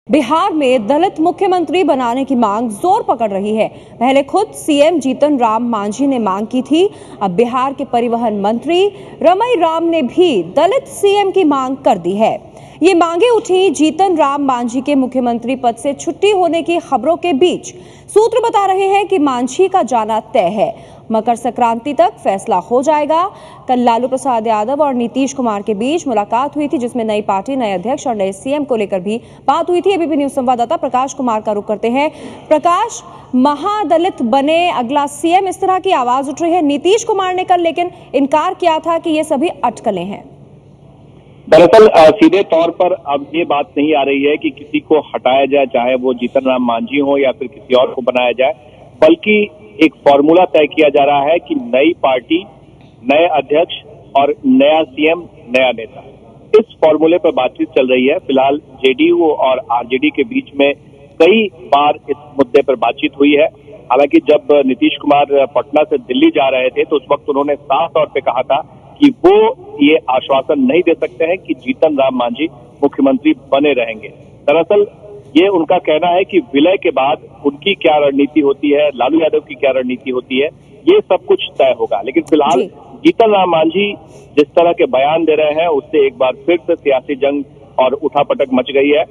बिहार में दलित मुख्यमंत्री बनाने की मांग जोर पकड़ रही है। पहले खुद सीएम जीतन राम मांझी ने मांग की थी। अब बिहार के परिवहन मंत्री रमई राम ने भी दलित सीएम की मांग कर दी है। ये मांगे उठी जीतन राम मांझी के मुख्यमंत्री पद से छुट्टी होने की खबरों के बीच। सूत्र बता रहे हैं कि मांझी का जाना तय है। मकर संक्रांति तक फैसला हो जाएगा। कल लालू प्रसाद यादव और नीतीश कुमार के बीच मुलाकात हुई थी, जिसमें नई पार्टी, नए अध्यक्ष और नए सीएम को लेकर भी बात हुई थी। एबीपी न्यूज संवाददाता प्रकाश कुमार का रुख करते हैं। प्रकाश, महादलित बने अगला सीएम, इस तरह की आवाज उठ रही है। नीतीश कुमार ने कल लेकिन इनकार किया था कि ये सभी अटकलें हैं। दरअसल सीधे तौर पर अब ये बात नहीं आ रही है कि किसी को हटाया जाए, चाहे वो जीतन राम मांझी हो या फिर किसी और को बनाया जाए, बल्कि एक फॉर्मूला तय किया जा रहा है कि नई पार्टी, नए अध्यक्ष और नया सीएम, नया नेता। इस फॉर्मूले पर बातचीत चल रही है। फिलहाल जेडीयू और आरजेडी के बीच में कई बार इस मुद्दे पर बातचीत हुई है। हालांकि जब नीतीश कुमार पटना से दिल्ली जा रहे थे तो उस वक्त उन्होंने साफ तौर पे कहा था कि वो ये आश्वासन नहीं दे सकते हैं कि जीतन राम मांझी मुख्यमंत्री बने रहेंगे। दरअसल ये उनका कहना है कि विलय के बाद उनकी क्या रणनीति होती है, लालू यादव की क्या रणनीति होती है, ये सब कुछ तय होगा। लेकिन फिलहाल जीतन राम मांझी जिस तरह के बयान दे रहे हैं उससे एक बार फिर से सियासी जंग और उठापटक मच गई है।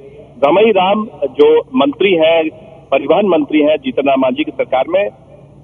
रमई राम जो मंत्री हैं, परिवहन मंत्री हैं जीतन राम मांझी की सरकार में,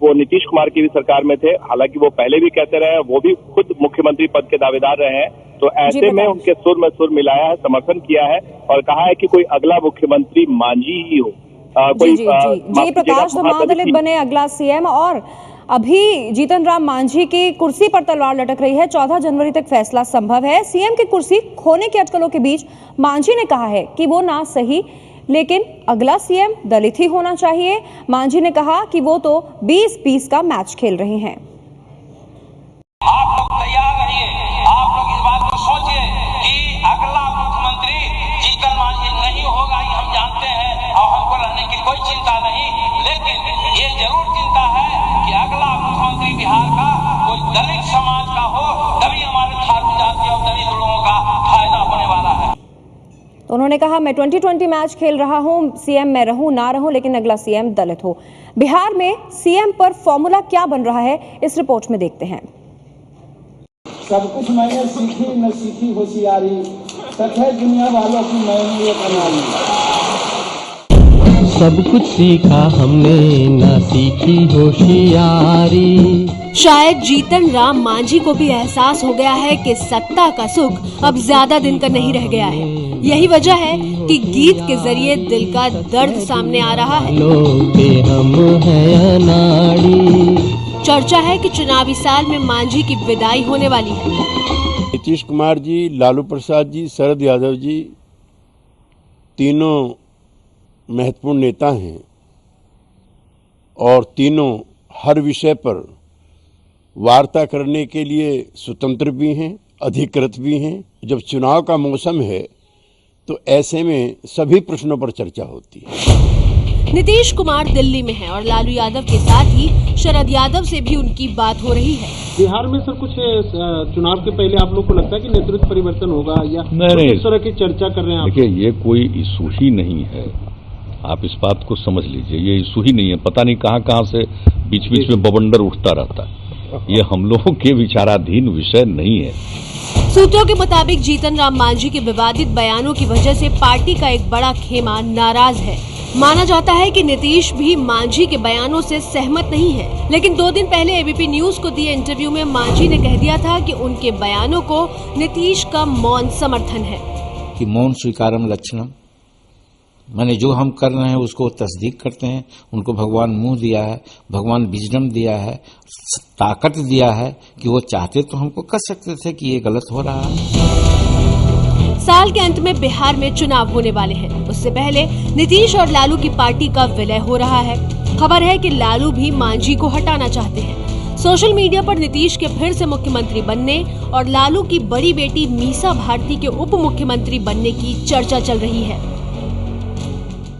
वो नीतीश कुमार की भी सरकार में थे। हालांकि वो पहले भी कहते रहे हैं, वो भी खुद मुख्यमंत्री पद के दावेदार रहे हैं। तो ऐसे में उनके सुर में सुर मिलाया है, समर्थन किया है और कहा है कि कोई अगला मुख्यमंत्री मांझी ही हो। जी प्रकाश, महादलित बने अगला सीएम। और अभी जीतन राम मांझी की कुर्सी पर तलवार लटक रही है। 14 जनवरी तक फैसला संभव है। सीएम की कुर्सी खोने की अटकलों के बीच मांझी ने कहा है कि वो ना सही, लेकिन अगला सीएम दलित ही होना चाहिए। मांझी ने कहा कि वो तो 20-20 का मैच खेल रहे हैं। आप लोग तैयार रहिए, आप लोग इस बात को सोचिए कि अगला मुख्यमंत्री जीतन मांझी नहीं होगा, ये हम जानते हैं और हमको रहने की कोई चिंता नहीं। लेकिन ये जरूर चिंता है कि अगला मुख्यमंत्री बिहार का कोई दलित समाज का हो, तभी हमारे थारू जाति और दलित लोगों का फायदा होने वाला है। तो उन्होंने कहा, मैं 2020 मैच खेल रहा हूं, सीएम मैं रहूं ना रहूं, लेकिन अगला सीएम दलित हो। बिहार में सीएम पर फॉर्मूला क्या बन रहा है, इस रिपोर्ट में देखते हैं। सब कुछ मैंने सीखी न सीखी होशियारी, सफेद दुनिया वालों की मैंने ये बना ली। सब कुछ सीखा हमने न सीखी होशियारी। शायद जीतन राम मांझी को भी एहसास हो गया है कि सत्ता का सुख अब ज्यादा दिन का नहीं रह गया है। यही वजह है कि गीत के जरिए दिल का दर्द सामने आ रहा है। हम हैं अनाड़ी। चर्चा है कि चुनावी साल में मांझी की विदाई होने वाली है। नीतीश कुमार जी, लालू प्रसाद जी, शरद यादव जी तीनों महत्वपूर्ण नेता हैं और तीनों हर विषय पर वार्ता करने के लिए स्वतंत्र भी हैं, अधिकृत भी हैं। जब चुनाव का मौसम है तो ऐसे में सभी प्रश्नों पर चर्चा होती है। नीतीश कुमार दिल्ली में हैं और लालू यादव के साथ ही शरद यादव से भी उनकी बात हो रही है। बिहार में सर कुछ चुनाव के पहले आप लोग को लगता है कि नेतृत्व परिवर्तन होगा या नहीं, इस तरह की चर्चा कर रहे हैं? देखिए, ये कोई इशू ही नहीं है, आप इस बात को समझ लीजिए। ये इशू ही नहीं है। पता नहीं कहां से बीच बीच में बवंडर उठता रहता है। ये हम लोगों के विचाराधीन विषय नहीं है। सूत्रों के मुताबिक जीतन राम मांझी के विवादित बयानों की वजह से पार्टी का एक बड़ा खेमा नाराज है। माना जाता है कि नीतीश भी मांझी के बयानों से सहमत नहीं है, लेकिन 2 दिन पहले एबीपी न्यूज को दिए इंटरव्यू में मांझी ने कह दिया था कि उनके बयानों को नीतीश का मौन समर्थन है। कि मौन स्वीकारम लक्षणम, माने जो हम कर रहे हैं उसको तस्दीक करते हैं। उनको भगवान मुंह दिया है, भगवान विजडम दिया है, ताकत दिया है कि वो चाहते तो हमको कर सकते थे कि ये गलत हो रहा है। साल के अंत में बिहार में चुनाव होने वाले हैं। उससे पहले नीतीश और लालू की पार्टी का विलय हो रहा है। खबर है कि लालू भी मांझी को हटाना चाहते हैं। सोशल मीडिया पर नीतीश के फिर से मुख्यमंत्री बनने और लालू की बड़ी बेटी मीसा भारती के उप मुख्यमंत्री बनने की चर्चा चल रही है।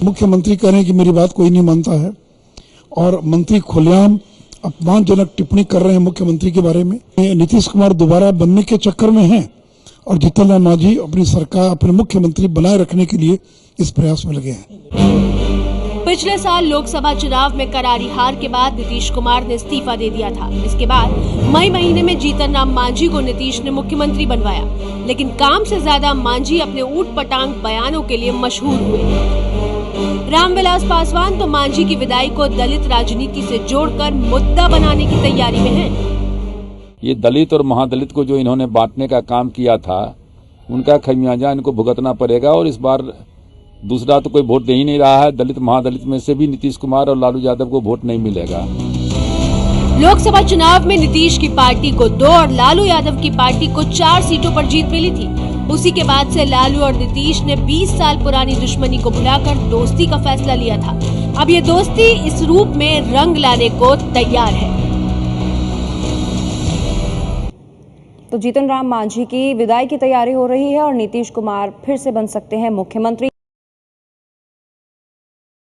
मुख्यमंत्री कह रहे हैं कि मेरी बात कोई नहीं मानता है और मंत्री खुलेआम अपमानजनक टिप्पणी कर रहे हैं मुख्यमंत्री के बारे में। नीतीश कुमार दोबारा बनने के चक्कर में हैं और जीतन राम मांझी अपनी सरकार, अपने मुख्यमंत्री बनाए रखने के लिए इस प्रयास में लगे हैं। पिछले साल लोकसभा चुनाव में करारी हार के बाद नीतीश कुमार ने इस्तीफा दे दिया था। इसके बाद मई महीने में जीतन राम मांझी को नीतीश ने मुख्यमंत्री बनवाया, लेकिन काम से ज्यादा मांझी अपने ऊट पटांग बयानों के लिए मशहूर हुए। रामविलास पासवान तो मांझी की विदाई को दलित राजनीति से जोड़कर मुद्दा बनाने की तैयारी में हैं। ये दलित और महादलित को जो इन्होंने बांटने का काम किया था, उनका खमियाजा इनको भुगतना पड़ेगा। और इस बार दूसरा तो कोई वोट दे ही नहीं रहा है। दलित महादलित में से भी नीतीश कुमार और लालू यादव को वोट नहीं मिलेगा। लोकसभा चुनाव में नीतीश की पार्टी को 2 और लालू यादव की पार्टी को 4 सीटों पर जीत मिली थी। उसी के बाद से लालू और नीतीश ने 20 साल पुरानी दुश्मनी को भुलाकर दोस्ती का फैसला लिया था। अब ये दोस्ती इस रूप में रंग लाने को तैयार है। तो जीतन राम मांझी की विदाई की तैयारी हो रही है और नीतीश कुमार फिर से बन सकते हैं मुख्यमंत्री।